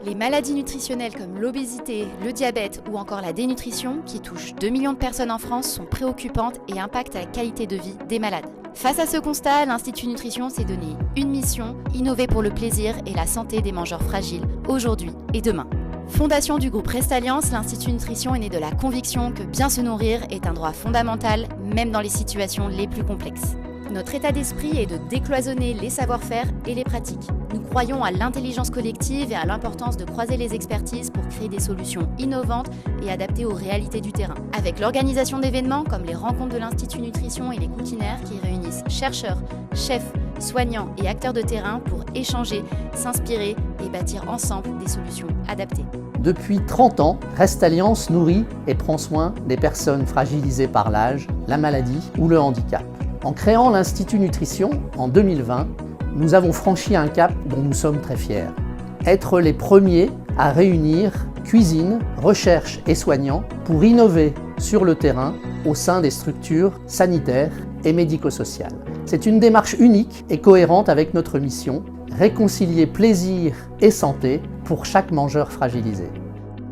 Les maladies nutritionnelles comme l'obésité, le diabète ou encore la dénutrition, qui touchent 2 millions de personnes en France, sont préoccupantes et impactent la qualité de vie des malades. Face à ce constat, l'Institut Nutrition s'est donné une mission, innover pour le plaisir et la santé des mangeurs fragiles, aujourd'hui et demain. Fondation du groupe Restalliance, l'Institut Nutrition est né de la conviction que bien se nourrir est un droit fondamental, même dans les situations les plus complexes. Notre état d'esprit est de décloisonner les savoir-faire et les pratiques. Nous croyons à l'intelligence collective et à l'importance de croiser les expertises pour créer des solutions innovantes et adaptées aux réalités du terrain. Avec l'organisation d'événements comme les rencontres de l'Institut Nutrition et les coutinaires qui réunissent chercheurs, chefs, soignants et acteurs de terrain pour échanger, s'inspirer et bâtir ensemble des solutions adaptées. Depuis 30 ans, Restalliance nourrit et prend soin des personnes fragilisées par l'âge, la maladie ou le handicap. En créant l'Institut Nutrition en 2020, nous avons franchi un cap dont nous sommes très fiers. Être les premiers à réunir cuisine, recherche et soignants pour innover sur le terrain au sein des structures sanitaires et médico-sociales. C'est une démarche unique et cohérente avec notre mission, réconcilier plaisir et santé pour chaque mangeur fragilisé.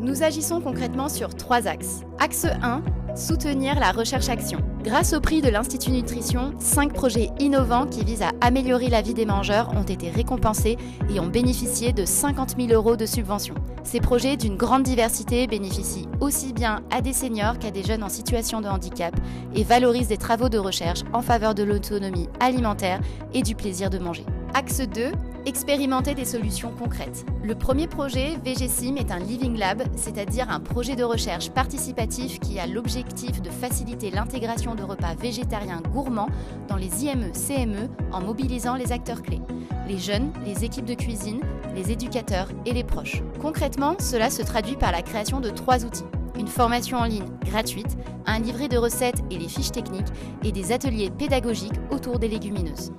Nous agissons concrètement sur 3 axes. Axe 1, soutenir la recherche-action. Grâce au prix de l'Institut Nutrition, 5 projets innovants qui visent à améliorer la vie des mangeurs ont été récompensés et ont bénéficié de 50 000 € de subventions. Ces projets d'une grande diversité bénéficient aussi bien à des seniors qu'à des jeunes en situation de handicap et valorisent des travaux de recherche en faveur de l'autonomie alimentaire et du plaisir de manger. Axe 2, expérimenter des solutions concrètes. Le premier projet, VGSIM, est un Living Lab, c'est-à-dire un projet de recherche participatif qui a l'objectif de faciliter l'intégration de repas végétariens gourmands dans les IME-CME en mobilisant les acteurs clés, les jeunes, les équipes de cuisine, les éducateurs et les proches. Concrètement, cela se traduit par la création de 3 outils. Une formation en ligne gratuite, un livret de recettes et les fiches techniques et des ateliers pédagogiques autour des légumineuses.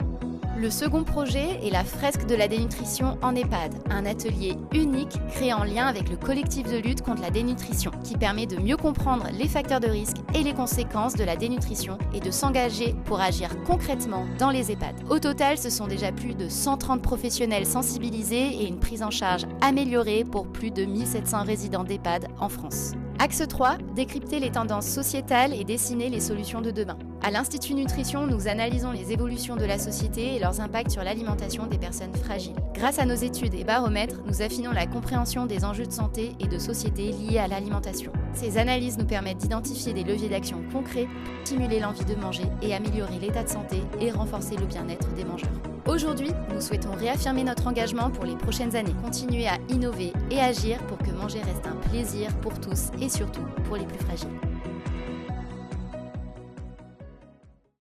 Le second projet est la fresque de la dénutrition en EHPAD, un atelier unique créé en lien avec le collectif de lutte contre la dénutrition qui permet de mieux comprendre les facteurs de risque et les conséquences de la dénutrition et de s'engager pour agir concrètement dans les EHPAD. Au total, ce sont déjà plus de 130 professionnels sensibilisés et une prise en charge améliorée pour plus de 1700 résidents d'EHPAD en France. Axe 3, décrypter les tendances sociétales et dessiner les solutions de demain. À l'Institut Nutrition, nous analysons les évolutions de la société et leurs impacts sur l'alimentation des personnes fragiles. Grâce à nos études et baromètres, nous affinons la compréhension des enjeux de santé et de société liés à l'alimentation. Ces analyses nous permettent d'identifier des leviers d'action concrets, stimuler l'envie de manger et améliorer l'état de santé et renforcer le bien-être des mangeurs. Aujourd'hui, nous souhaitons réaffirmer notre engagement pour les prochaines années, continuer à innover et agir pour que manger reste un plaisir pour tous et surtout pour les plus fragiles.